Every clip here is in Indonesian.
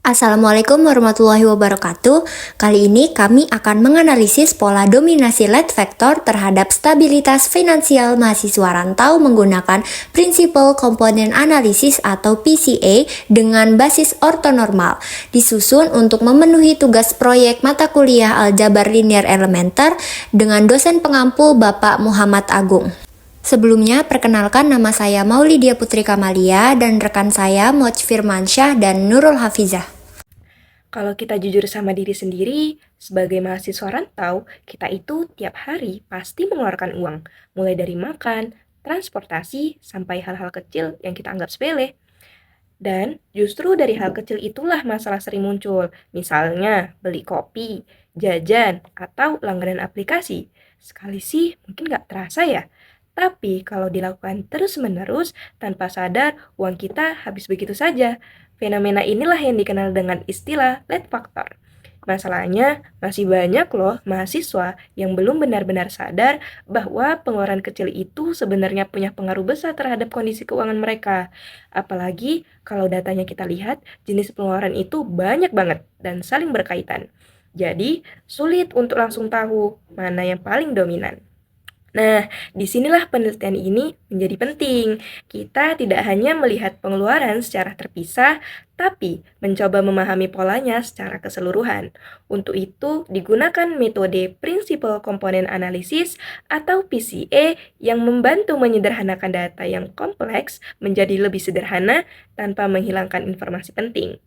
Assalamualaikum warahmatullahi wabarakatuh. Kali ini kami akan menganalisis pola dominasi lead vector terhadap stabilitas finansial mahasiswa rantau menggunakan prinsipal komponen analisis atau PCA dengan basis ortonormal, disusun untuk memenuhi tugas proyek mata kuliah Aljabar Linear Elementer dengan dosen pengampu Bapak Muhammad Agung. Sebelumnya, perkenalkan nama saya Maulidia Putri Kamalia dan rekan saya Moch Firmansyah dan Nurul Hafizah. Kalau kita jujur sama diri sendiri, sebagai mahasiswa rantau, kita itu tiap hari pasti mengeluarkan uang, mulai dari makan, transportasi, sampai hal-hal kecil yang kita anggap sepele. Dan justru dari hal kecil itulah masalah sering muncul, misalnya beli kopi, jajan, atau langganan aplikasi. Sekali sih mungkin nggak terasa ya, tapi kalau dilakukan terus-menerus tanpa sadar, uang kita habis begitu saja. Fenomena inilah yang dikenal dengan istilah lead factor. Masalahnya, masih banyak loh mahasiswa yang belum benar-benar sadar bahwa pengeluaran kecil itu sebenarnya punya pengaruh besar terhadap kondisi keuangan mereka. Apalagi kalau datanya kita lihat, jenis pengeluaran itu banyak banget dan saling berkaitan. Jadi, sulit untuk langsung tahu mana yang paling dominan. Nah, disinilah penelitian ini menjadi penting. Kita tidak hanya melihat pengeluaran secara terpisah, tapi mencoba memahami polanya secara keseluruhan. Untuk itu, digunakan metode Principal Component Analysis atau PCA yang membantu menyederhanakan data yang kompleks menjadi lebih sederhana tanpa menghilangkan informasi penting.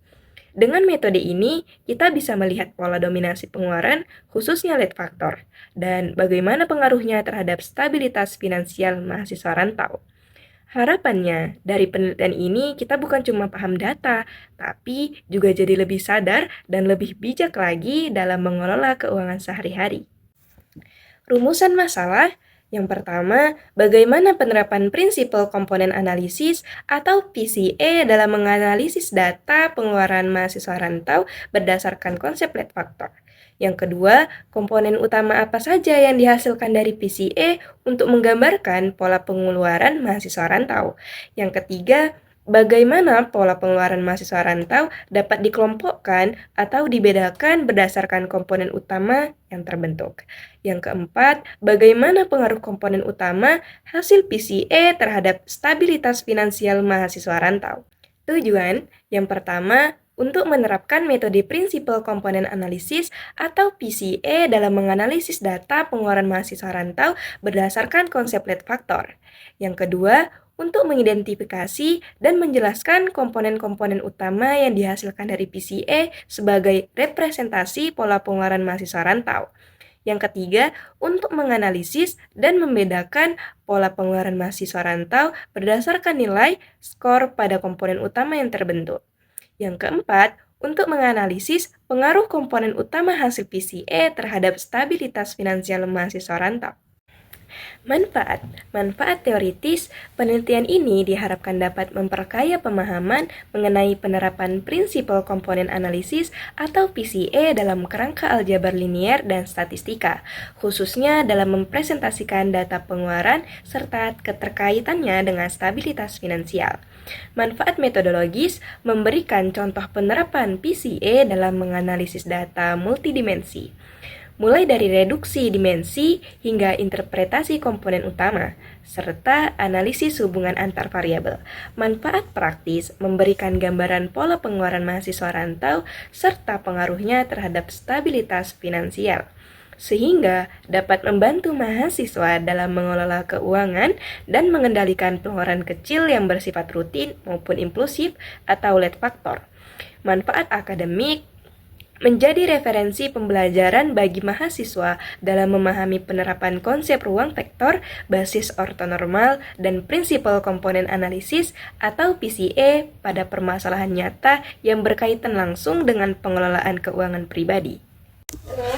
Dengan metode ini, kita bisa melihat pola dominasi pengeluaran, khususnya lead factor, dan bagaimana pengaruhnya terhadap stabilitas finansial mahasiswa rantau. Harapannya, dari penelitian ini kita bukan cuma paham data, tapi juga jadi lebih sadar dan lebih bijak lagi dalam mengelola keuangan sehari-hari. Rumusan masalah yang pertama, bagaimana penerapan prinsipal komponen analisis atau PCA dalam menganalisis data pengeluaran mahasiswa rantau berdasarkan konsep lead factor. Yang kedua, komponen utama apa saja yang dihasilkan dari PCA untuk menggambarkan pola pengeluaran mahasiswa rantau. Yang ketiga, bagaimana pola pengeluaran mahasiswa rantau dapat dikelompokkan atau dibedakan berdasarkan komponen utama yang terbentuk. Yang keempat, bagaimana pengaruh komponen utama hasil PCA terhadap stabilitas finansial mahasiswa rantau. Tujuan yang pertama, untuk menerapkan metode Principal Component Analysis atau PCA dalam menganalisis data pengeluaran mahasiswa rantau berdasarkan konsep lead factor. Yang kedua, untuk mengidentifikasi dan menjelaskan komponen-komponen utama yang dihasilkan dari PCA sebagai representasi pola pengeluaran mahasiswa rantau. Yang ketiga, untuk menganalisis dan membedakan pola pengeluaran mahasiswa rantau berdasarkan nilai skor pada komponen utama yang terbentuk. Yang keempat, untuk menganalisis pengaruh komponen utama hasil PCA terhadap stabilitas finansial mahasiswa rantau. Manfaat teoritis, penelitian ini diharapkan dapat memperkaya pemahaman mengenai penerapan prinsipal komponen analisis atau PCA dalam kerangka aljabar linier dan statistika, khususnya dalam mempresentasikan data pengeluaran serta keterkaitannya dengan stabilitas finansial. Manfaat metodologis memberikan contoh penerapan PCA dalam menganalisis data multidimensi, mulai dari reduksi dimensi hingga interpretasi komponen utama, serta analisis hubungan antar variabel. Manfaat praktis memberikan gambaran pola pengeluaran mahasiswa rantau serta pengaruhnya terhadap stabilitas finansial, sehingga dapat membantu mahasiswa dalam mengelola keuangan dan mengendalikan pengeluaran kecil yang bersifat rutin maupun impulsif atau lead factor. Manfaat akademik menjadi referensi pembelajaran bagi mahasiswa dalam memahami penerapan konsep ruang vektor, basis ortonormal, dan prinsipal komponen analisis atau PCA pada permasalahan nyata yang berkaitan langsung dengan pengelolaan keuangan pribadi.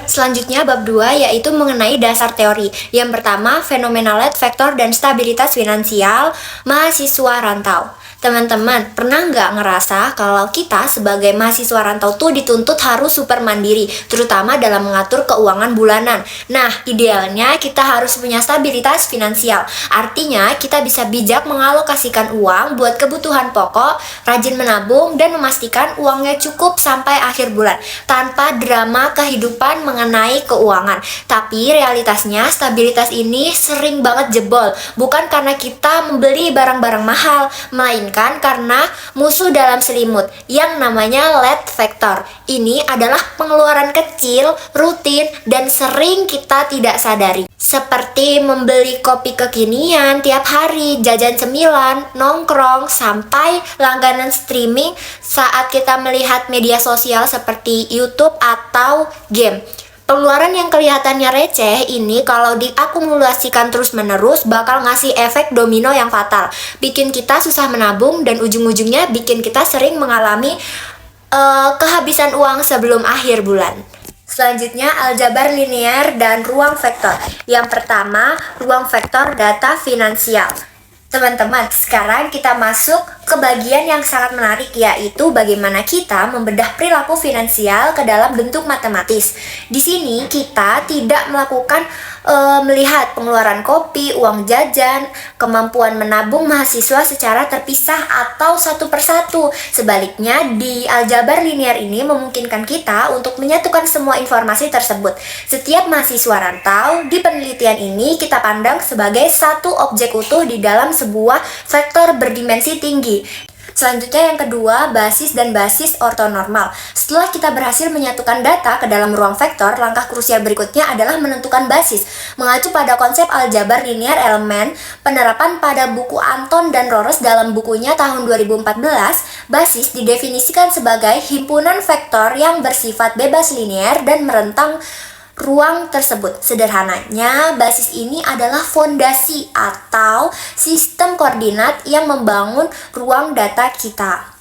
Selanjutnya bab 2 yaitu mengenai dasar teori. Yang pertama, fenomena lead vector dan stabilitas finansial mahasiswa rantau. Teman-teman, pernah nggak ngerasa kalau kita sebagai mahasiswa rantau tuh dituntut harus super mandiri, terutama dalam mengatur keuangan bulanan? Nah, idealnya kita harus punya stabilitas finansial. Artinya, kita bisa bijak mengalokasikan uang buat kebutuhan pokok, rajin menabung, dan memastikan uangnya cukup sampai akhir bulan, tanpa drama kehidupan mengenai keuangan. Tapi realitasnya, stabilitas ini sering banget jebol, bukan karena kita membeli barang-barang mahal, melainkan karena musuh dalam selimut yang namanya LED factor. Ini adalah pengeluaran kecil, rutin, dan sering kita tidak sadari. Seperti membeli kopi kekinian tiap hari, jajan cemilan, nongkrong, sampai langganan streaming saat kita melihat media sosial seperti YouTube atau game. Pengeluaran yang kelihatannya receh ini kalau diakumulasikan terus-menerus bakal ngasih efek domino yang fatal. Bikin kita susah menabung dan ujung-ujungnya bikin kita sering mengalami kehabisan uang sebelum akhir bulan. Selanjutnya, aljabar linear dan ruang vektor. Yang pertama, ruang vektor data finansial. Teman-teman, sekarang kita masuk ke bagian yang sangat menarik, yaitu bagaimana kita membedah perilaku finansial ke dalam bentuk matematis. Di sini kita tidak melakukan melihat pengeluaran kopi, uang jajan, kemampuan menabung mahasiswa secara terpisah atau satu persatu. Sebaliknya, di aljabar linear ini memungkinkan kita untuk menyatukan semua informasi tersebut. Setiap mahasiswa rantau di penelitian ini kita pandang sebagai satu objek utuh di dalam sebuah vektor berdimensi tinggi. Selanjutnya yang kedua, basis dan basis ortonormal. Setelah kita berhasil menyatukan data ke dalam ruang vektor, langkah krusial berikutnya adalah menentukan basis. Mengacu pada konsep aljabar linear elemen, penerapan pada buku Anton dan Rores dalam bukunya tahun 2014, basis didefinisikan sebagai himpunan vektor yang bersifat bebas linear dan merentang ruang tersebut. Sederhananya, basis ini adalah fondasi atau sistem koordinat yang membangun ruang data kita.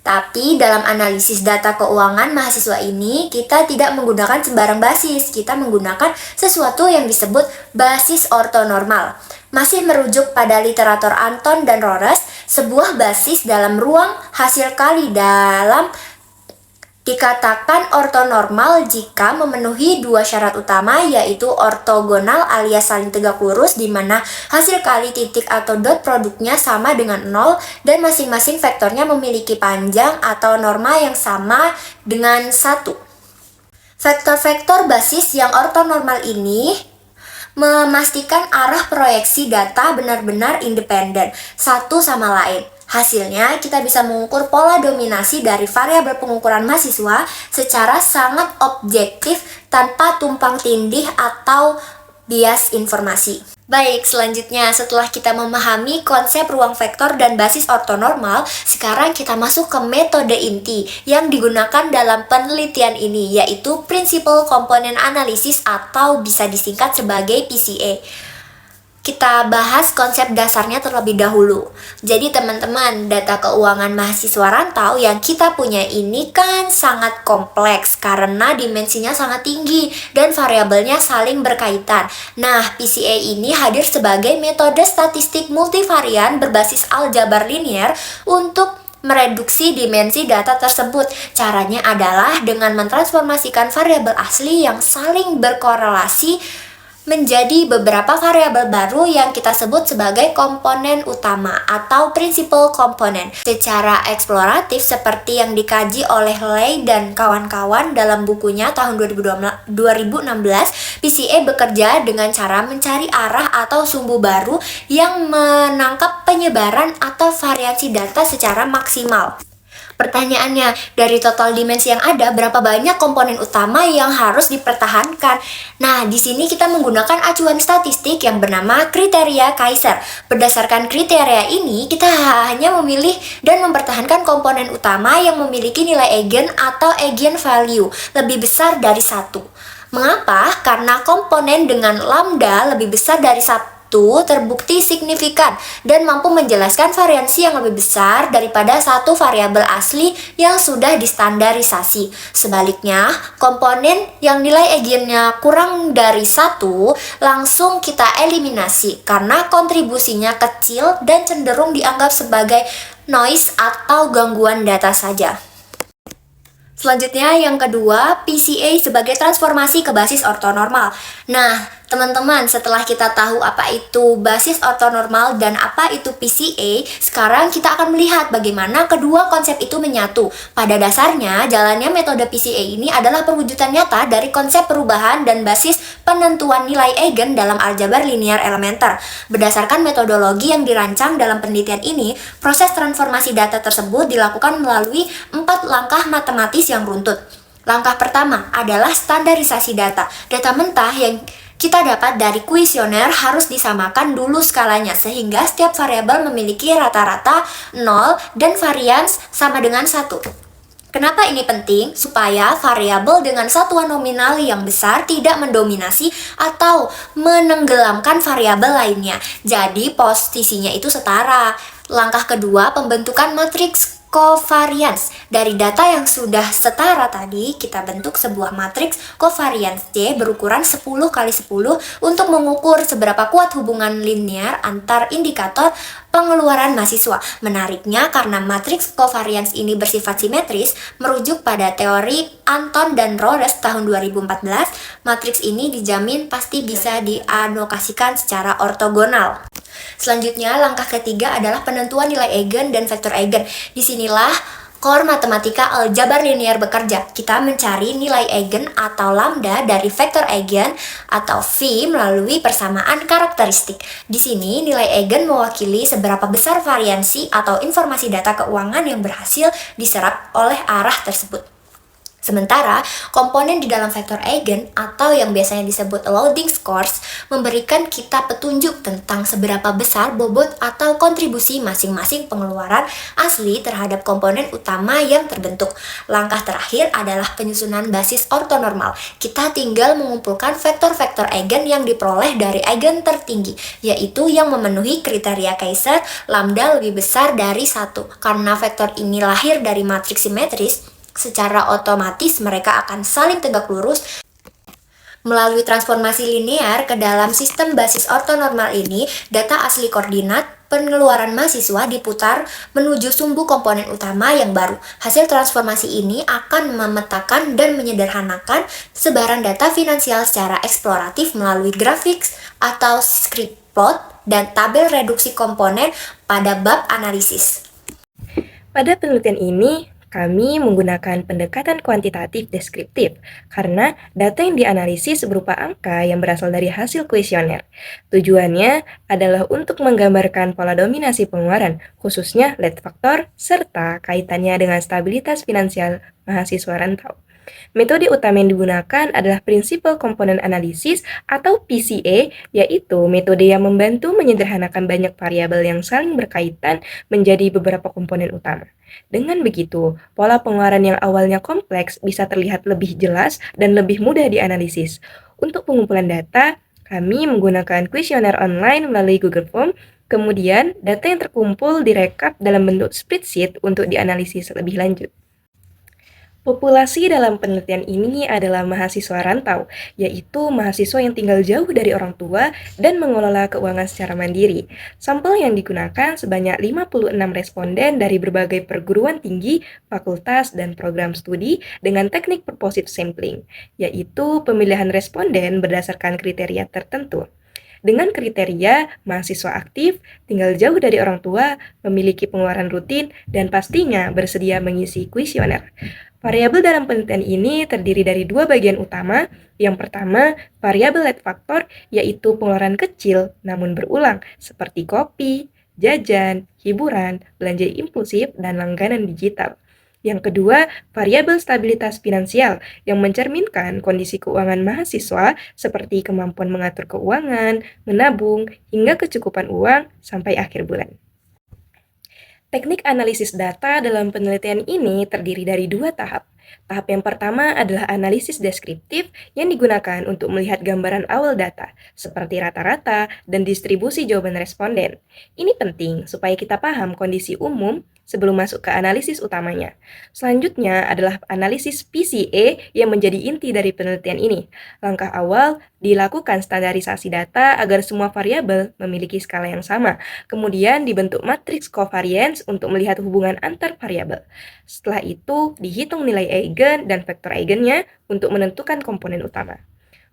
Tapi dalam analisis data keuangan mahasiswa ini, kita tidak menggunakan sembarang basis. Kita menggunakan sesuatu yang disebut basis ortonormal. Masih merujuk pada literatur Anton dan Rores, sebuah basis dalam ruang hasil kali dalam dikatakan ortonormal jika memenuhi dua syarat utama, yaitu ortogonal alias saling tegak lurus di mana hasil kali titik atau dot produknya sama dengan 0 dan masing-masing vektornya memiliki panjang atau norma yang sama dengan 1. Vektor-vektor basis yang ortonormal ini memastikan arah proyeksi data benar-benar independen satu sama lain. Hasilnya, kita bisa mengukur pola dominasi dari variabel pengukuran mahasiswa secara sangat objektif tanpa tumpang tindih atau bias informasi. Baik, selanjutnya setelah kita memahami konsep ruang vektor dan basis ortonormal, sekarang kita masuk ke metode inti yang digunakan dalam penelitian ini, yaitu Principal Component Analysis atau bisa disingkat sebagai PCA. Kita bahas konsep dasarnya terlebih dahulu. Jadi teman-teman, data keuangan mahasiswa rantau yang kita punya ini kan sangat kompleks karena dimensinya sangat tinggi dan variabelnya saling berkaitan. Nah, PCA ini hadir sebagai metode statistik multivarian berbasis aljabar linear untuk mereduksi dimensi data tersebut. Caranya adalah dengan mentransformasikan variabel asli yang saling berkorelasi menjadi beberapa variabel baru yang kita sebut sebagai komponen utama atau principal component. Secara eksploratif seperti yang dikaji oleh Lei dan kawan-kawan dalam bukunya tahun 2016, PCA bekerja dengan cara mencari arah atau sumbu baru yang menangkap penyebaran atau variasi data secara maksimal. Pertanyaannya, dari total dimensi yang ada, berapa banyak komponen utama yang harus dipertahankan? Nah, di sini kita menggunakan acuan statistik yang bernama kriteria Kaiser. Berdasarkan kriteria ini, kita hanya memilih dan mempertahankan komponen utama yang memiliki nilai eigen atau eigenvalue lebih besar dari 1. Mengapa? Karena komponen dengan lambda lebih besar dari 1 terbukti signifikan dan mampu menjelaskan variansi yang lebih besar daripada satu variabel asli yang sudah distandarisasi. Sebaliknya, komponen yang nilai eigennya kurang dari 1 langsung kita eliminasi karena kontribusinya kecil dan cenderung dianggap sebagai noise atau gangguan data saja. Selanjutnya yang kedua, PCA sebagai transformasi ke basis ortonormal. Nah, teman-teman, setelah kita tahu apa itu basis ortonormal dan apa itu PCA, sekarang kita akan melihat bagaimana kedua konsep itu menyatu. Pada dasarnya, jalannya metode PCA ini adalah perwujudan nyata dari konsep perubahan dan basis penentuan nilai eigen dalam aljabar linear elementer. Berdasarkan metodologi yang dirancang dalam penelitian ini, proses transformasi data tersebut dilakukan melalui 4 langkah matematis yang runtut. Langkah pertama adalah standarisasi data. Data mentah yang kita dapat dari kuesioner harus disamakan dulu skalanya sehingga setiap variabel memiliki rata-rata 0 dan varians sama dengan 1. Kenapa ini penting? Supaya variabel dengan satuan nominal yang besar tidak mendominasi atau menenggelamkan variabel lainnya. Jadi posisinya itu setara. Langkah kedua, pembentukan matriks covariance. Dari data yang sudah setara tadi, kita bentuk sebuah matriks covariance C berukuran 10 kali 10 untuk mengukur seberapa kuat hubungan linear antar indikator pengeluaran mahasiswa. Menariknya, karena matriks covariance ini bersifat simetris, merujuk pada teori Anton dan Rhodes tahun 2014, matriks ini dijamin pasti bisa dialokasikan secara ortogonal. Selanjutnya, langkah ketiga adalah penentuan nilai eigen dan vektor eigen. Disinilah core matematika aljabar linear bekerja. Kita mencari nilai eigen atau lambda dari vektor eigen atau V melalui persamaan karakteristik. Di sini, nilai eigen mewakili seberapa besar variansi atau informasi data keuangan yang berhasil diserap oleh arah tersebut. Sementara, komponen di dalam vektor eigen atau yang biasanya disebut loading scores memberikan kita petunjuk tentang seberapa besar bobot atau kontribusi masing-masing pengeluaran asli terhadap komponen utama yang terbentuk. Langkah terakhir adalah penyusunan basis ortonormal. Kita tinggal mengumpulkan vektor-vektor eigen yang diperoleh dari eigen tertinggi, yaitu yang memenuhi kriteria Kaiser lambda lebih besar dari 1. Karena vektor ini lahir dari matriks simetris, secara otomatis mereka akan saling tegak lurus. Melalui transformasi linear ke dalam sistem basis ortonormal ini, data asli koordinat pengeluaran mahasiswa diputar menuju sumbu komponen utama yang baru. Hasil transformasi ini akan memetakan dan menyederhanakan sebaran data finansial secara eksploratif melalui grafik atau script plot dan tabel reduksi komponen pada bab analisis. Pada penelitian ini, kami menggunakan pendekatan kuantitatif deskriptif karena data yang dianalisis berupa angka yang berasal dari hasil kuesioner. Tujuannya adalah untuk menggambarkan pola dominasi pengeluaran, khususnya lead factor, serta kaitannya dengan stabilitas finansial mahasiswa rantau. Metode utama yang digunakan adalah Principal Component Analysis atau PCA, yaitu metode yang membantu menyederhanakan banyak variabel yang saling berkaitan menjadi beberapa komponen utama. Dengan begitu, pola pengeluaran yang awalnya kompleks bisa terlihat lebih jelas dan lebih mudah dianalisis. Untuk pengumpulan data, kami menggunakan kuesioner online melalui Google Form. Kemudian, data yang terkumpul direkap dalam bentuk spreadsheet untuk dianalisis lebih lanjut. Populasi dalam penelitian ini adalah mahasiswa rantau, yaitu mahasiswa yang tinggal jauh dari orang tua dan mengelola keuangan secara mandiri. Sampel yang digunakan sebanyak 56 responden dari berbagai perguruan tinggi, fakultas, dan program studi dengan teknik purposive sampling, yaitu pemilihan responden berdasarkan kriteria tertentu. Dengan kriteria mahasiswa aktif, tinggal jauh dari orang tua, memiliki pengeluaran rutin, dan pastinya bersedia mengisi kuesioner. Variabel dalam penelitian ini terdiri dari 2 bagian utama. Yang pertama, variabel lead factor, yaitu pengeluaran kecil namun berulang, seperti kopi, jajan, hiburan, belanja impulsif, dan langganan digital. Yang kedua, variabel stabilitas finansial yang mencerminkan kondisi keuangan mahasiswa seperti kemampuan mengatur keuangan, menabung, hingga kecukupan uang sampai akhir bulan. Teknik analisis data dalam penelitian ini terdiri dari 2 tahap. Tahap yang pertama adalah analisis deskriptif yang digunakan untuk melihat gambaran awal data, seperti rata-rata dan distribusi jawaban responden. Ini penting supaya kita paham kondisi umum sebelum masuk ke analisis utamanya. Selanjutnya adalah analisis PCA yang menjadi inti dari penelitian ini. Langkah awal dilakukan standarisasi data agar semua variabel memiliki skala yang sama. Kemudian dibentuk matriks covariance untuk melihat hubungan antar variabel. Setelah itu, dihitung nilai eigen dan vektor eigennya untuk menentukan komponen utama.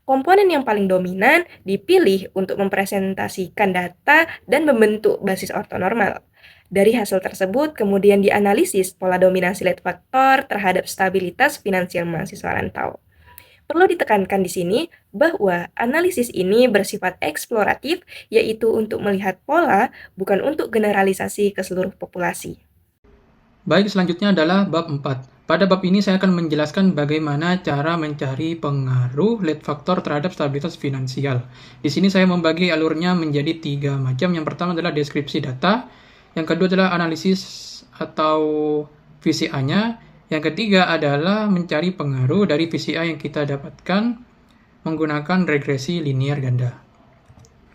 Komponen yang paling dominan dipilih untuk mempresentasikan data dan membentuk basis ortonormal. Dari hasil tersebut, kemudian dianalisis pola dominasi lead faktor terhadap stabilitas finansial mahasiswa rantau. Perlu ditekankan di sini bahwa analisis ini bersifat eksploratif, yaitu untuk melihat pola, bukan untuk generalisasi ke seluruh populasi. Baik, selanjutnya adalah bab 4. Pada bab ini saya akan menjelaskan bagaimana cara mencari pengaruh lead faktor terhadap stabilitas finansial. Di sini saya membagi alurnya menjadi 3 macam. Yang pertama adalah deskripsi data, yang kedua adalah analisis atau VCA-nya, yang ketiga adalah mencari pengaruh dari VCA yang kita dapatkan menggunakan regresi linear ganda.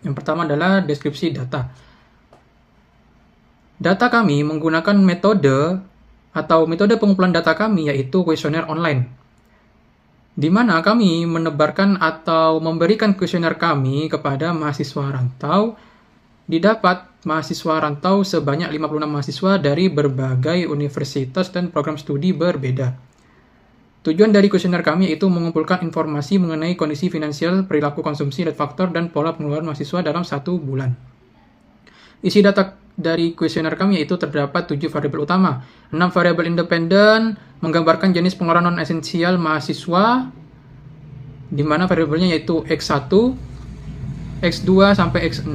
Yang pertama adalah deskripsi data. Data kami menggunakan metode pengumpulan data kami yaitu kuesioner online, di mana kami menebarkan atau memberikan kuesioner kami kepada mahasiswa rantau. Didapat mahasiswa rantau sebanyak 56 mahasiswa dari berbagai universitas dan program studi berbeda. Tujuan dari kuesioner kami yaitu mengumpulkan informasi mengenai kondisi finansial, perilaku konsumsi, lead faktor, dan pola pengeluaran mahasiswa dalam 1 bulan. Isi data dari kuesioner kami yaitu terdapat 7 variabel utama, 6 variabel independen menggambarkan jenis pengeluaran non-esensial mahasiswa, di mana variabelnya yaitu X1, X2 sampai X6,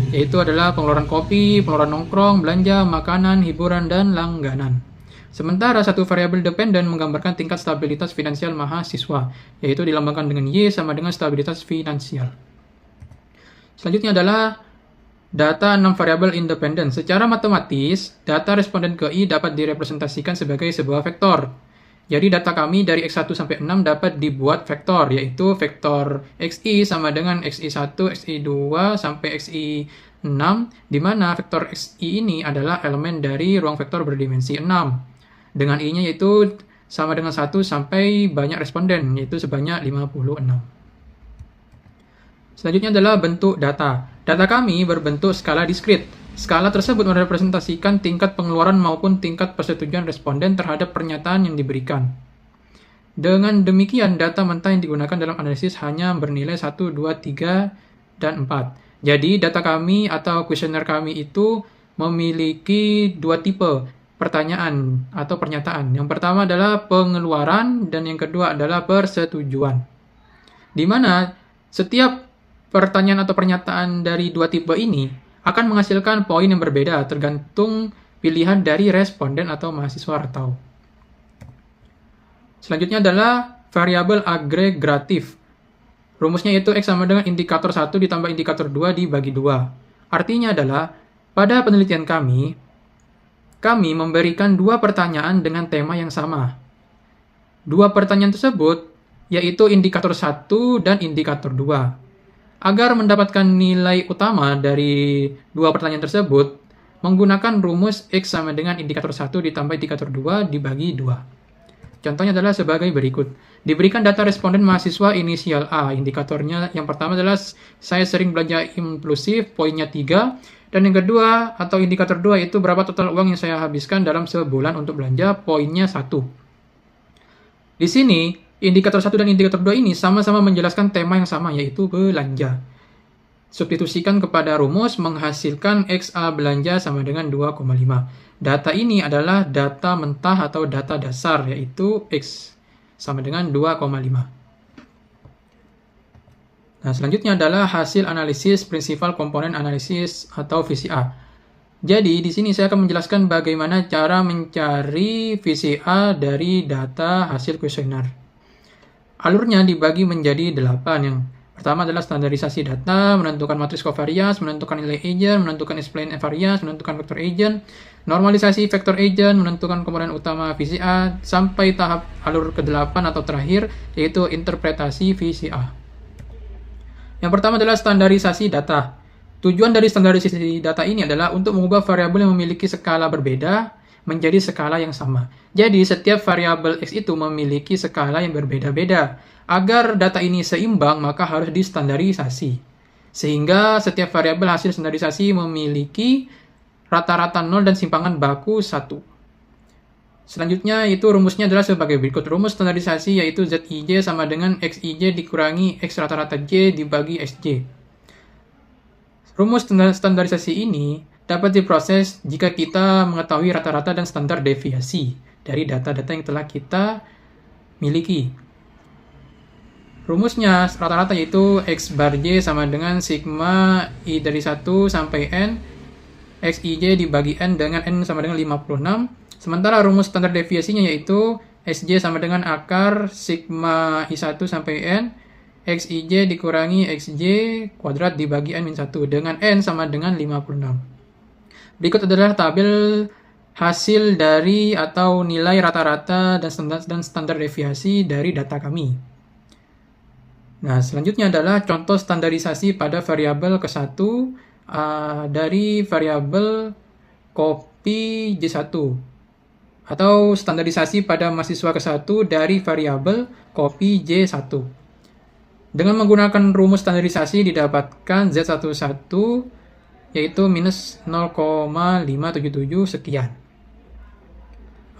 yaitu adalah pengeluaran kopi, pengeluaran nongkrong, belanja, makanan, hiburan, dan langganan. Sementara satu variabel dependen menggambarkan tingkat stabilitas finansial mahasiswa, yaitu dilambangkan dengan Y sama dengan stabilitas finansial. Selanjutnya adalah data 6 variabel independen. Secara matematis, data responden ke I dapat direpresentasikan sebagai sebuah vektor. Jadi data kami dari X1 sampai 6 dapat dibuat vektor, yaitu vektor XI sama dengan XI1, XI2 sampai XI6, di mana vektor XI ini adalah elemen dari ruang vektor berdimensi 6. Dengan I-nya yaitu sama dengan 1 sampai banyak responden, yaitu sebanyak 56. Selanjutnya adalah bentuk data. Data kami berbentuk skala diskrit. Skala tersebut merepresentasikan tingkat pengeluaran maupun tingkat persetujuan responden terhadap pernyataan yang diberikan. Dengan demikian, data mentah yang digunakan dalam analisis hanya bernilai 1, 2, 3, dan 4. Jadi, data kami atau kuesioner kami itu memiliki 2 tipe pertanyaan atau pernyataan. Yang pertama adalah pengeluaran dan yang kedua adalah persetujuan. Di mana setiap pertanyaan atau pernyataan dari 2 tipe ini akan menghasilkan poin yang berbeda tergantung pilihan dari responden atau mahasiswa rantau. Selanjutnya adalah variabel agregatif. Rumusnya yaitu X sama dengan indikator 1 ditambah indikator 2 dibagi 2. Artinya adalah, pada penelitian kami memberikan 2 pertanyaan dengan tema yang sama. 2 pertanyaan tersebut yaitu indikator 1 dan indikator 2. Agar mendapatkan nilai utama dari 2 pertanyaan tersebut, menggunakan rumus X sama dengan indikator 1 ditambah indikator 2 dibagi 2. Contohnya adalah sebagai berikut. Diberikan data responden mahasiswa inisial A. Indikatornya yang pertama adalah saya sering belanja impulsif, poinnya 3. Dan yang kedua atau indikator 2 itu berapa total uang yang saya habiskan dalam sebulan untuk belanja, poinnya 1. Di sini, indikator 1 dan indikator 2 ini sama-sama menjelaskan tema yang sama, yaitu belanja. Substitusikan kepada rumus menghasilkan XA belanja sama dengan 2,5. Data ini adalah data mentah atau data dasar, yaitu X sama dengan 2,5. Nah, selanjutnya adalah hasil analisis prinsipal komponen analisis atau VCA. Jadi, di sini saya akan menjelaskan bagaimana cara mencari VCA dari data hasil kuesioner. Alurnya dibagi menjadi 8. Yang Pertama adalah standarisasi data, menentukan matriks covariance, menentukan nilai agent, menentukan explain variance, menentukan vector agent, normalisasi vector agent, menentukan komponen utama VCA, sampai tahap alur ke-8 atau terakhir, yaitu interpretasi VCA. Yang pertama adalah standarisasi data. Tujuan dari standarisasi data ini adalah untuk mengubah variabel yang memiliki skala berbeda menjadi skala yang sama. Jadi, setiap variabel X itu memiliki skala yang berbeda-beda. Agar data ini seimbang, maka harus distandarisasi. Sehingga setiap variabel hasil standarisasi memiliki rata-rata 0 dan simpangan baku 1. Selanjutnya, itu rumusnya adalah sebagai berikut. Rumus standarisasi yaitu ZIJ sama dengan XIJ dikurangi X rata-rata J dibagi XJ. Rumus standarisasi ini dapat diproses jika kita mengetahui rata-rata dan standar deviasi dari data-data yang telah kita miliki. Rumusnya rata-rata yaitu X bar J sama dengan sigma I dari 1 sampai N XIJ dibagi N dengan N sama dengan 56. Sementara rumus standar deviasinya yaitu SJ sama dengan akar sigma I1 sampai N XIJ dikurangi XJ kuadrat dibagi N-1 dengan N sama dengan 56. Berikut adalah tabel hasil dari atau nilai rata-rata dan standar deviasi dari data kami. Nah, selanjutnya adalah contoh standarisasi pada variabel ke-1 dari variabel kopi J1 atau standarisasi pada mahasiswa ke-1 dari variabel kopi J1. Dengan menggunakan rumus standarisasi didapatkan Z11 yaitu minus 0,577 sekian.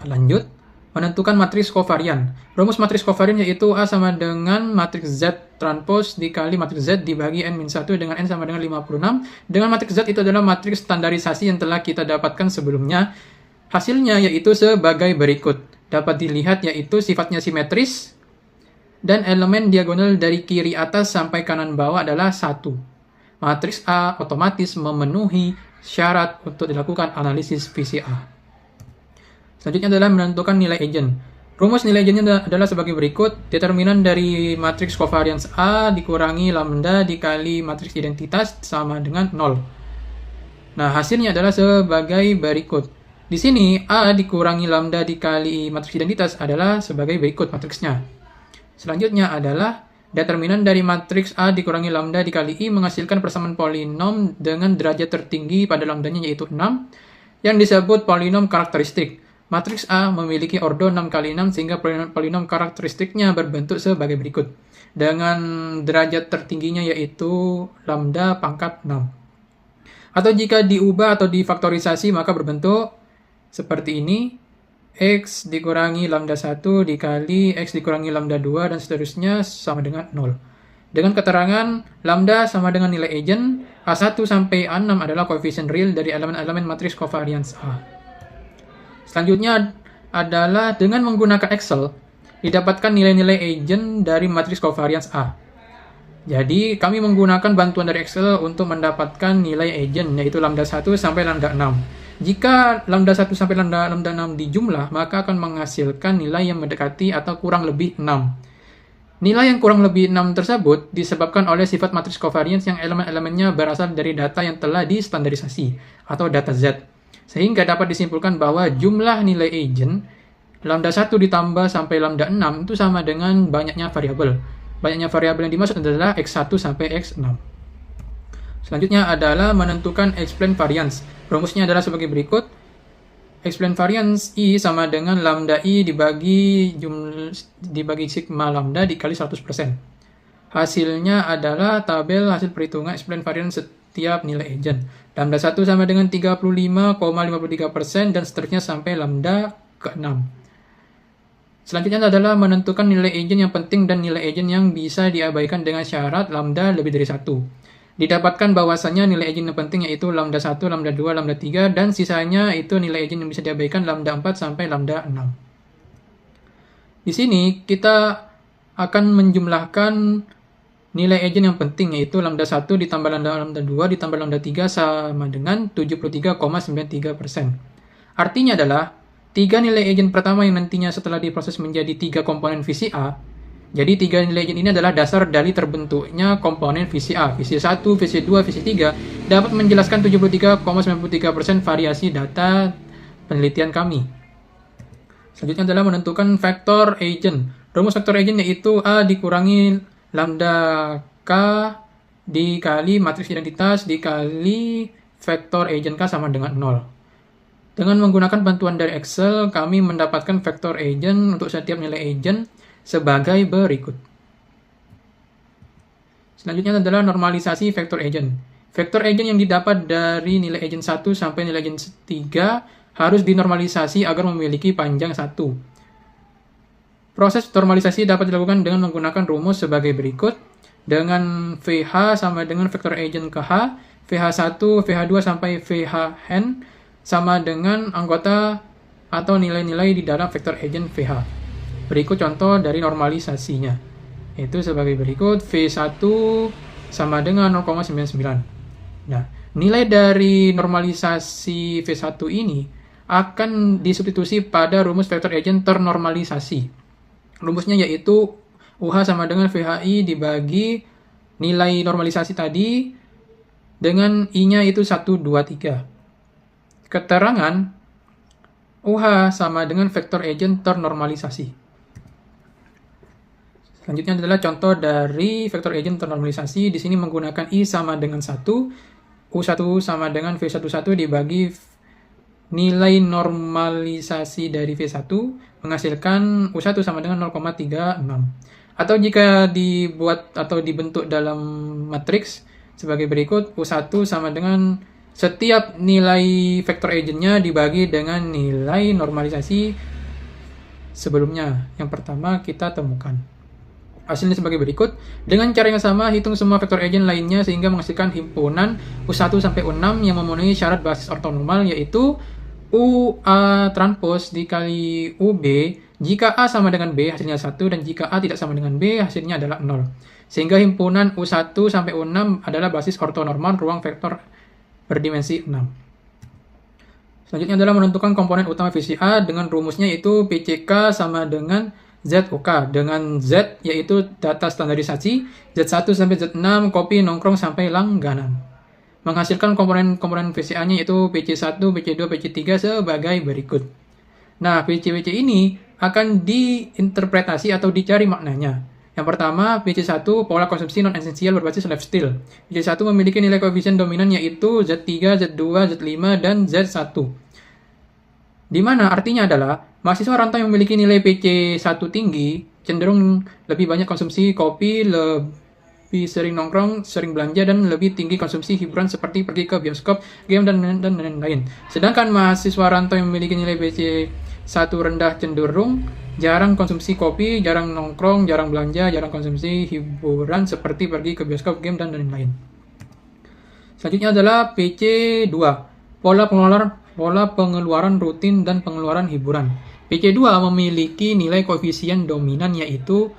Lanjut, menentukan matriks kovarian. Rumus matriks kovarian yaitu A sama dengan matriks Z transpose dikali matriks Z dibagi N-1 dengan N sama dengan 56. Dengan matriks Z itu adalah matriks standarisasi yang telah kita dapatkan sebelumnya. Hasilnya yaitu sebagai berikut. Dapat dilihat yaitu sifatnya simetris dan elemen diagonal dari kiri atas sampai kanan bawah adalah 1. Matriks A otomatis memenuhi syarat untuk dilakukan analisis VCA. Selanjutnya adalah menentukan nilai agent. Rumus nilai agentnya adalah sebagai berikut. Determinan dari matriks covariance A dikurangi lambda dikali matriks identitas sama dengan 0. Nah, hasilnya adalah sebagai berikut. Di sini A dikurangi lambda dikali matriks identitas adalah sebagai berikut matriksnya. Selanjutnya adalah determinan dari matriks A dikurangi lambda dikali I menghasilkan persamaan polinom dengan derajat tertinggi pada lambdanya yaitu 6 yang disebut polinom karakteristik. Matriks A memiliki ordo 6 kali 6 sehingga polinom karakteristiknya berbentuk sebagai berikut. Dengan derajat tertingginya yaitu lambda pangkat 6. Atau jika diubah atau difaktorisasi maka berbentuk seperti ini. X dikurangi lambda 1 dikali X dikurangi lambda 2 dan seterusnya sama dengan 0. Dengan keterangan lambda sama dengan nilai agent, A1 sampai A6 adalah koefisien real dari elemen-elemen matriks covariance A. Selanjutnya adalah dengan menggunakan Excel, didapatkan nilai-nilai agent dari matriks covariance A. Jadi, kami menggunakan bantuan dari Excel untuk mendapatkan nilai agent, yaitu lambda 1 sampai lambda 6. Jika lambda 1 sampai lambda 6 dijumlah, maka akan menghasilkan nilai yang mendekati atau kurang lebih 6. Nilai yang kurang lebih 6 tersebut disebabkan oleh sifat matriks covariance yang elemen-elemennya berasal dari data yang telah distandarisasi atau data Z. Sehingga dapat disimpulkan bahwa jumlah nilai agent lambda 1 ditambah sampai lambda 6 itu sama dengan banyaknya variabel. Banyaknya variabel yang dimaksud adalah X1 sampai X6. Selanjutnya adalah menentukan explain variance. Rumusnya adalah sebagai berikut. Explain variance I sama dengan lambda I dibagi sigma lambda dikali 100%. Hasilnya adalah tabel hasil perhitungan explain variance setiap nilai agent. Lambda 1 sama dengan 35,53% dan seterusnya sampai lambda ke-6. Selanjutnya adalah menentukan nilai agent yang penting dan nilai agent yang bisa diabaikan dengan syarat lambda lebih dari 1. Didapatkan bahwasannya nilai agent yang penting yaitu lambda 1, lambda 2, lambda 3, dan sisanya itu nilai agent yang bisa diabaikan lambda 4 sampai lambda 6. Di sini kita akan menjumlahkan nilai agent yang penting yaitu lambda 1 ditambah lambda 2 ditambah lambda 3 sama dengan 73,93%. Artinya adalah 3 nilai agent pertama yang nantinya setelah diproses menjadi 3 komponen VCA Jadi tiga nilai agent ini adalah dasar dari terbentuknya komponen VCA. VC1, VC2, VC3 dapat menjelaskan 73,93% variasi data penelitian kami. Selanjutnya adalah menentukan vektor agent. Rumus vektor agent yaitu A dikurangi lambda K dikali matriks identitas dikali vektor agent K sama dengan 0. Dengan menggunakan bantuan dari Excel, kami mendapatkan vektor agent untuk setiap nilai agent sebagai berikut. Selanjutnya adalah normalisasi vektor agent. Vektor agent yang didapat dari nilai agent 1 sampai nilai agent 3 harus dinormalisasi agar memiliki panjang 1. Proses normalisasi dapat dilakukan dengan menggunakan rumus sebagai berikut. Dengan VH sama dengan vektor agent ke H, VH1, VH2 sampai VHN sama dengan anggota atau nilai-nilai di dalam vektor agent VH. Berikut contoh dari normalisasinya. Itu sebagai berikut, V1 sama dengan 0,99. Nah, nilai dari normalisasi V1 ini akan disubstitusi pada rumus vektor agent ternormalisasi. Rumusnya yaitu UH sama dengan VHI dibagi nilai normalisasi tadi dengan I-nya itu 1, 2, 3. Keterangan UH sama dengan vektor agent ternormalisasi. Selanjutnya adalah contoh dari vektor agent ternormalisasi. Di sini menggunakan I sama dengan 1, U1 sama dengan V11 dibagi nilai normalisasi dari V1 menghasilkan U1 sama dengan 0,36. Atau jika dibuat atau dibentuk dalam matriks sebagai berikut, U1 sama dengan setiap nilai vektor agentnya dibagi dengan nilai normalisasi sebelumnya. Yang pertama kita temukan. Hasilnya sebagai berikut. Dengan cara yang sama, hitung semua vektor agent lainnya sehingga menghasilkan himpunan U1 sampai U6 yang memenuhi syarat basis ortonormal, yaitu UA transpose dikali UB jika A sama dengan B hasilnya 1 dan jika A tidak sama dengan B hasilnya adalah 0. Sehingga himpunan U1 sampai U6 adalah basis ortonormal ruang vektor berdimensi 6. Selanjutnya adalah menentukan komponen utama VCA dengan rumusnya yaitu PCK sama dengan ZUK, dengan Z yaitu data standarisasi, Z1 sampai Z6 kopi nongkrong sampai langganan. Menghasilkan komponen VCA-nya yaitu PC1, PC2, PC3 sebagai berikut. Nah, PC-PC ini akan diinterpretasi atau dicari maknanya. Yang pertama, PC1 pola konsumsi non-esensial berbasis lifestyle. PC1 memiliki nilai koefisien dominan yaitu Z3, Z2, Z5, dan Z1. Di mana artinya adalah mahasiswa rantau yang memiliki nilai PC1 tinggi cenderung lebih banyak konsumsi kopi, lebih sering nongkrong, sering belanja, dan lebih tinggi konsumsi hiburan seperti pergi ke bioskop, game, dan lain-lain. Sedangkan mahasiswa rantau yang memiliki nilai PC1 rendah cenderung jarang konsumsi kopi, jarang nongkrong, jarang belanja, jarang konsumsi hiburan seperti pergi ke bioskop, game, dan lain-lain. Selanjutnya adalah PC2, pola pengeluaran rutin dan pengeluaran hiburan. PC2 memiliki nilai koefisien dominan yaitu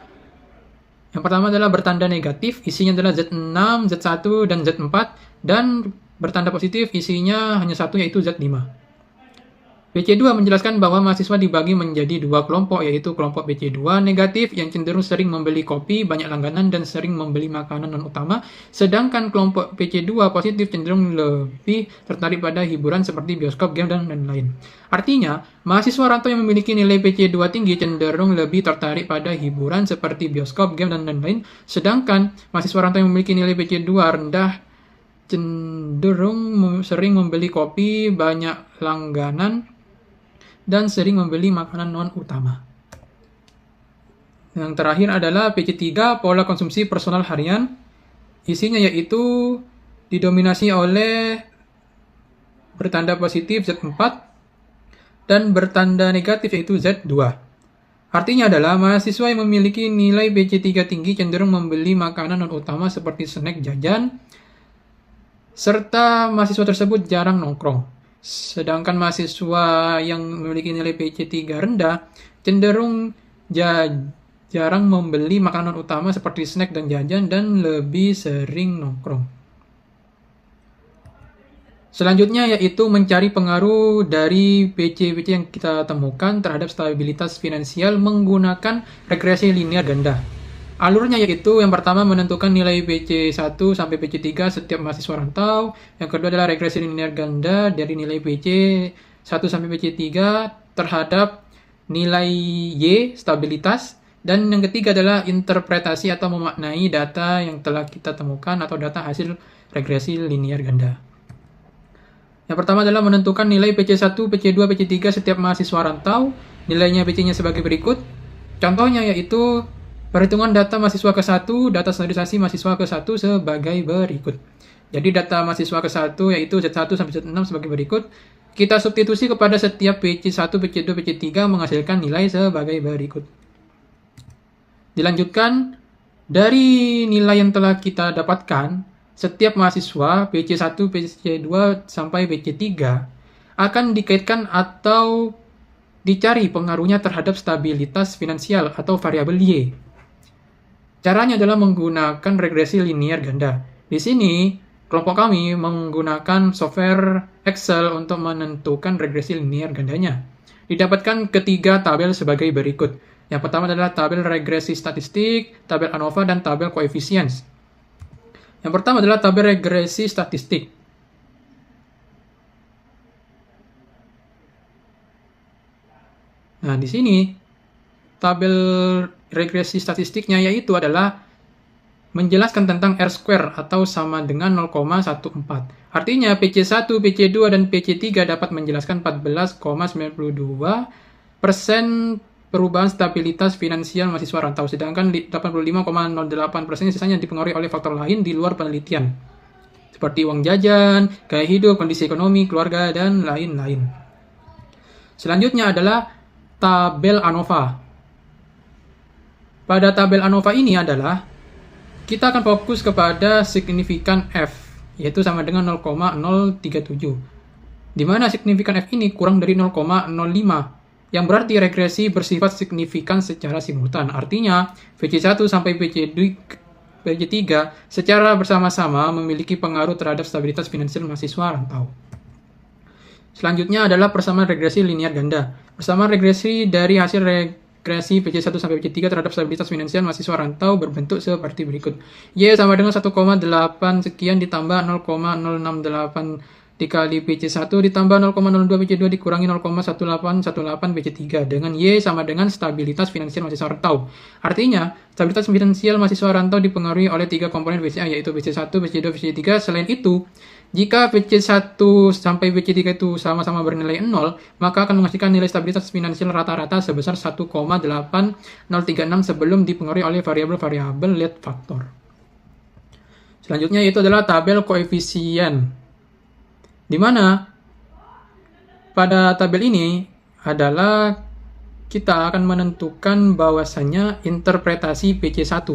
yang pertama adalah bertanda negatif, isinya adalah Z6, Z1, dan Z4, dan bertanda positif, isinya hanya satu yaitu Z5. PC2 menjelaskan bahwa mahasiswa dibagi menjadi dua kelompok, yaitu kelompok PC2 negatif yang cenderung sering membeli kopi, banyak langganan, dan sering membeli makanan non-utama, sedangkan kelompok PC2 positif cenderung lebih tertarik pada hiburan seperti bioskop, game, dan lain-lain. Artinya, mahasiswa rantau yang memiliki nilai PC2 tinggi cenderung lebih tertarik pada hiburan seperti bioskop, game, dan lain-lain, sedangkan mahasiswa rantau yang memiliki nilai PC2 rendah cenderung sering membeli kopi, banyak langganan, dan sering membeli makanan non-utama. Yang terakhir adalah PC3, pola konsumsi personal harian. Isinya yaitu didominasi oleh bertanda positif Z4 dan bertanda negatif yaitu Z2. Artinya adalah mahasiswa yang memiliki nilai PC3 tinggi cenderung membeli makanan non-utama seperti snack, jajan, serta mahasiswa tersebut jarang nongkrong. Sedangkan mahasiswa yang memiliki nilai PC3 rendah cenderung jarang membeli makanan utama seperti snack dan jajan dan lebih sering nongkrong. Selanjutnya yaitu mencari pengaruh dari PC-PC yang kita temukan terhadap stabilitas finansial menggunakan regresi linear ganda. Alurnya yaitu yang pertama menentukan nilai PC1 sampai PC3 setiap mahasiswa rantau. Yang kedua adalah regresi linear ganda dari nilai PC1 sampai PC3 terhadap nilai Y, stabilitas. Dan yang ketiga adalah interpretasi atau memaknai data yang telah kita temukan atau data hasil regresi linear ganda. Yang pertama adalah menentukan nilai PC1, PC2, PC3 setiap mahasiswa rantau. Nilainya PC-nya sebagai berikut. Contohnya yaitu perhitungan data mahasiswa ke-1, data standarisasi mahasiswa ke-1 sebagai berikut. Jadi data mahasiswa ke-1 yaitu Z1 sampai Z6 sebagai berikut. Kita substitusi kepada setiap PC1, PC2, PC3 menghasilkan nilai sebagai berikut. Dilanjutkan, dari nilai yang telah kita dapatkan, setiap mahasiswa PC1, PC2 sampai PC3 akan dikaitkan atau dicari pengaruhnya terhadap stabilitas finansial atau variabel Y. Caranya adalah menggunakan regresi linear ganda. Di sini, kelompok kami menggunakan software Excel untuk menentukan regresi linear gandanya. Didapatkan ketiga tabel sebagai berikut. Yang pertama adalah tabel regresi statistik, tabel ANOVA, dan tabel coefficients. Yang pertama adalah tabel regresi statistik. Nah, di sini tabel regresi statistiknya yaitu adalah menjelaskan tentang R-square atau sama dengan 0,14. Artinya PC1, PC2, dan PC3 dapat menjelaskan 14,92% perubahan stabilitas finansial mahasiswa rantau, sedangkan 85,08% sisanya dipengaruhi oleh faktor lain di luar penelitian, seperti uang jajan, gaya hidup, kondisi ekonomi, keluarga, dan lain-lain. Selanjutnya adalah tabel ANOVA. Pada tabel ANOVA ini adalah kita akan fokus kepada signifikan F, yaitu sama dengan 0,037. Di mana signifikan F ini kurang dari 0,05, yang berarti regresi bersifat signifikan secara simultan. Artinya, PC1 sampai PC3 secara bersama-sama memiliki pengaruh terhadap stabilitas finansial mahasiswa rantau. Selanjutnya adalah persamaan regresi linear ganda. Persamaan regresi dari hasil regresi PC1 sampai PC3 terhadap stabilitas finansial mahasiswa rantau berbentuk seperti berikut. Y sama dengan 1,8 sekian ditambah 0,068 dikali PC1 ditambah 0,02 PC2 dikurangi 0,1818 PC3 dengan Y sama dengan stabilitas finansial mahasiswa rantau. Artinya, stabilitas finansial mahasiswa rantau dipengaruhi oleh tiga komponen BCA yaitu PC1, PC2, PC3. Selain itu, jika PC1 sampai PC3 itu sama-sama bernilai 0, maka akan menghasilkan nilai stabilitas finansial rata-rata sebesar 1,8036 sebelum dipengaruhi oleh variabel-variabel lead factor. Selanjutnya yaitu adalah tabel koefisien, di mana pada tabel ini adalah kita akan menentukan bahwasannya interpretasi PC1.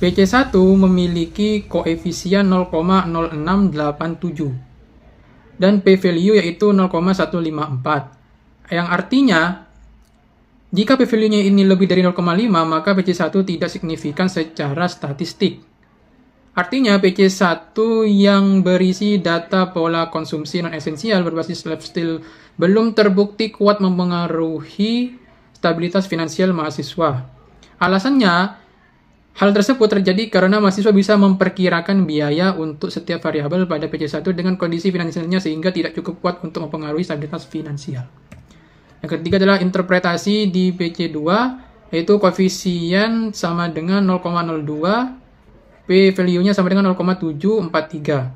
PC1 memiliki koefisien 0,0687 dan p-value yaitu 0,154. Yang artinya, jika p-value-nya ini lebih dari 0,5, maka PC1 tidak signifikan secara statistik. Artinya, PC1 yang berisi data pola konsumsi non-esensial berbasis lifestyle belum terbukti kuat mempengaruhi stabilitas finansial mahasiswa. Alasannya, hal tersebut terjadi karena mahasiswa bisa memperkirakan biaya untuk setiap variabel pada PC1 dengan kondisi finansialnya sehingga tidak cukup kuat untuk mempengaruhi stabilitas finansial. Yang ketiga adalah interpretasi di PC2, yaitu koefisien sama dengan 0,02, p-value-nya sama dengan 0,743.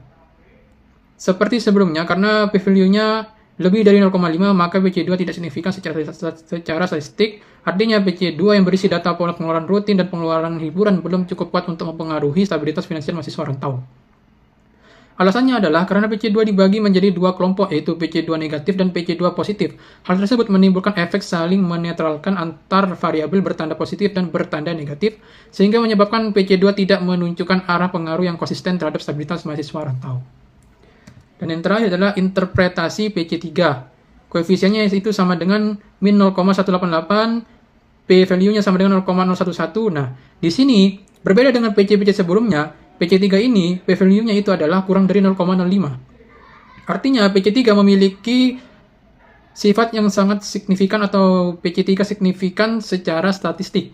Seperti sebelumnya, karena p-value-nya lebih dari 0,5, maka PC2 tidak signifikan secara statistik. Artinya PC2 yang berisi data pola pengeluaran rutin dan pengeluaran hiburan belum cukup kuat untuk mempengaruhi stabilitas finansial mahasiswa rantau. Alasannya adalah karena PC2 dibagi menjadi dua kelompok, yaitu PC2 negatif dan PC2 positif. Hal tersebut menimbulkan efek saling menetralkan antar variabel bertanda positif dan bertanda negatif, sehingga menyebabkan PC2 tidak menunjukkan arah pengaruh yang konsisten terhadap stabilitas mahasiswa rantau. Dan yang terakhir adalah interpretasi PC3. Koefisiennya itu sama dengan min 0,188, p-value-nya sama dengan 0,011. Nah, di sini berbeda dengan PC sebelumnya, PC3 ini p-value-nya itu adalah kurang dari 0,05. Artinya PC3 memiliki sifat yang sangat signifikan atau PC3 signifikan secara statistik.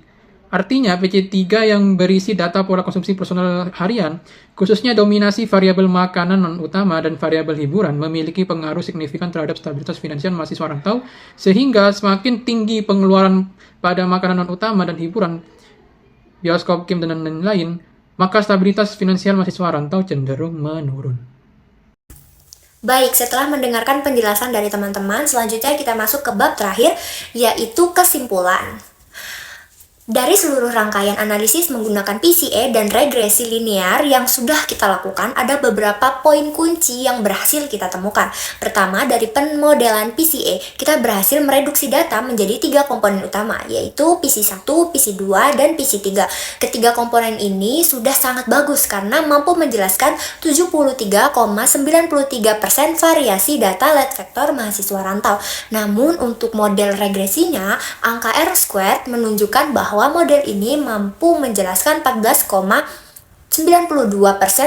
Artinya, PC3 yang berisi data pola konsumsi personal harian, khususnya dominasi variabel makanan non-utama dan variabel hiburan, memiliki pengaruh signifikan terhadap stabilitas finansial mahasiswa rantau, sehingga semakin tinggi pengeluaran pada makanan non-utama dan hiburan, bioskop, game, dan lain-lain, maka stabilitas finansial mahasiswa rantau cenderung menurun. Baik, setelah mendengarkan penjelasan dari teman-teman, selanjutnya kita masuk ke bab terakhir, yaitu kesimpulan. Dari seluruh rangkaian analisis menggunakan PCA dan regresi linear yang sudah kita lakukan, ada beberapa poin kunci yang berhasil kita temukan. Pertama, dari pemodelan PCA, kita berhasil mereduksi data menjadi 3 komponen utama, yaitu PC1, PC2, dan PC3. Ketiga komponen ini sudah sangat bagus karena mampu menjelaskan 73,93% variasi data lead vector mahasiswa rantau. Namun, untuk model regresinya, angka R-squared menunjukkan bahwa model ini mampu menjelaskan 14,92%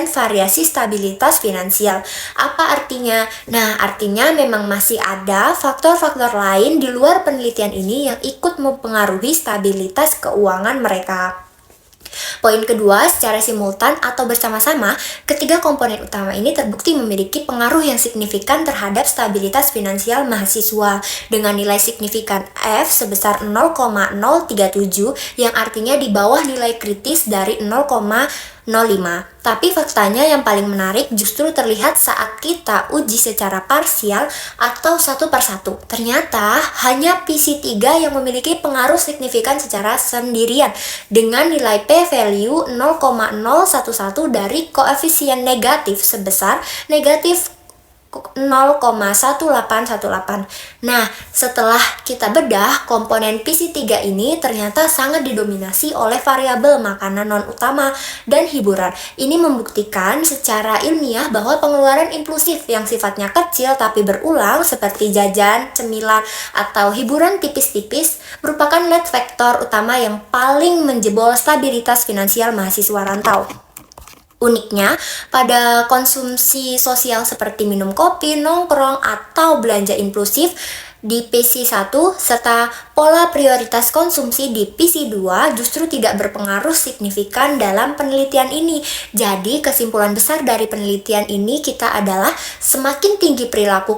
variasi stabilitas finansial. Apa artinya? Nah, artinya memang masih ada faktor-faktor lain di luar penelitian ini yang ikut mempengaruhi stabilitas keuangan mereka. Poin kedua, secara simultan atau bersama-sama, ketiga komponen utama ini terbukti memiliki pengaruh yang signifikan terhadap stabilitas finansial mahasiswa dengan nilai signifikan F sebesar 0,037 yang artinya di bawah nilai kritis dari 0,05. Tapi faktanya yang paling menarik justru terlihat saat kita uji secara parsial atau satu per satu. Ternyata hanya PC3 yang memiliki pengaruh signifikan secara sendirian dengan nilai p-value 0,011 dari koefisien negatif sebesar negatif 0,1818. Nah, setelah kita bedah, komponen PC3 ini ternyata sangat didominasi oleh variabel makanan non-utama dan hiburan. Ini membuktikan secara ilmiah bahwa pengeluaran impulsif yang sifatnya kecil tapi berulang seperti jajan, cemilan, atau hiburan tipis-tipis merupakan lead vector utama yang paling menjebol stabilitas finansial mahasiswa rantau. Uniknya, pada konsumsi sosial seperti minum kopi, nongkrong, atau belanja impulsif di PC1 serta pola prioritas konsumsi di PC2 justru tidak berpengaruh signifikan dalam penelitian ini. Jadi, kesimpulan besar dari penelitian ini kita adalah semakin tinggi perilaku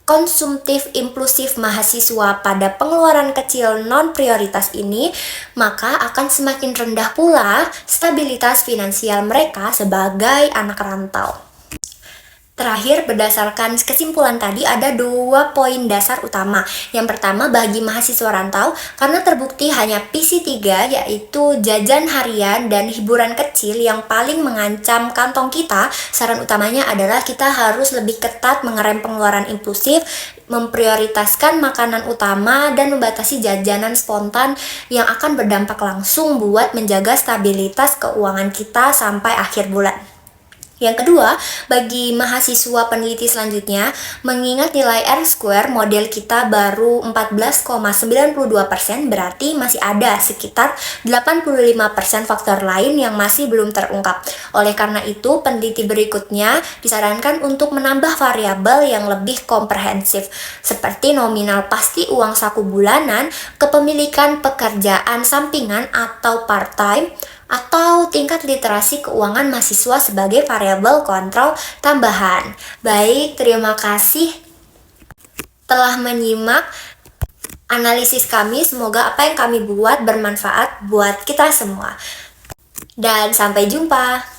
konsumtif impulsif mahasiswa pada pengeluaran kecil non-prioritas ini, maka akan semakin rendah pula stabilitas finansial mereka sebagai anak rantau. Terakhir, berdasarkan kesimpulan tadi ada 2 poin dasar utama. Yang pertama, bagi mahasiswa rantau, karena terbukti hanya PC3 yaitu jajan harian dan hiburan kecil yang paling mengancam kantong kita, saran utamanya adalah kita harus lebih ketat mengerem pengeluaran impulsif, memprioritaskan makanan utama, dan membatasi jajanan spontan yang akan berdampak langsung buat menjaga stabilitas keuangan kita sampai akhir bulan. Yang kedua, bagi mahasiswa peneliti selanjutnya, mengingat nilai R-square model kita baru 14,92%, berarti masih ada sekitar 85% faktor lain yang masih belum terungkap. Oleh karena itu, peneliti berikutnya disarankan untuk menambah variabel yang lebih komprehensif, seperti nominal pasti uang saku bulanan, kepemilikan pekerjaan sampingan atau part-time, atau tingkat literasi keuangan mahasiswa sebagai variabel kontrol tambahan. Baik, terima kasih telah menyimak analisis kami. Semoga apa yang kami buat bermanfaat buat kita semua. Dan sampai jumpa.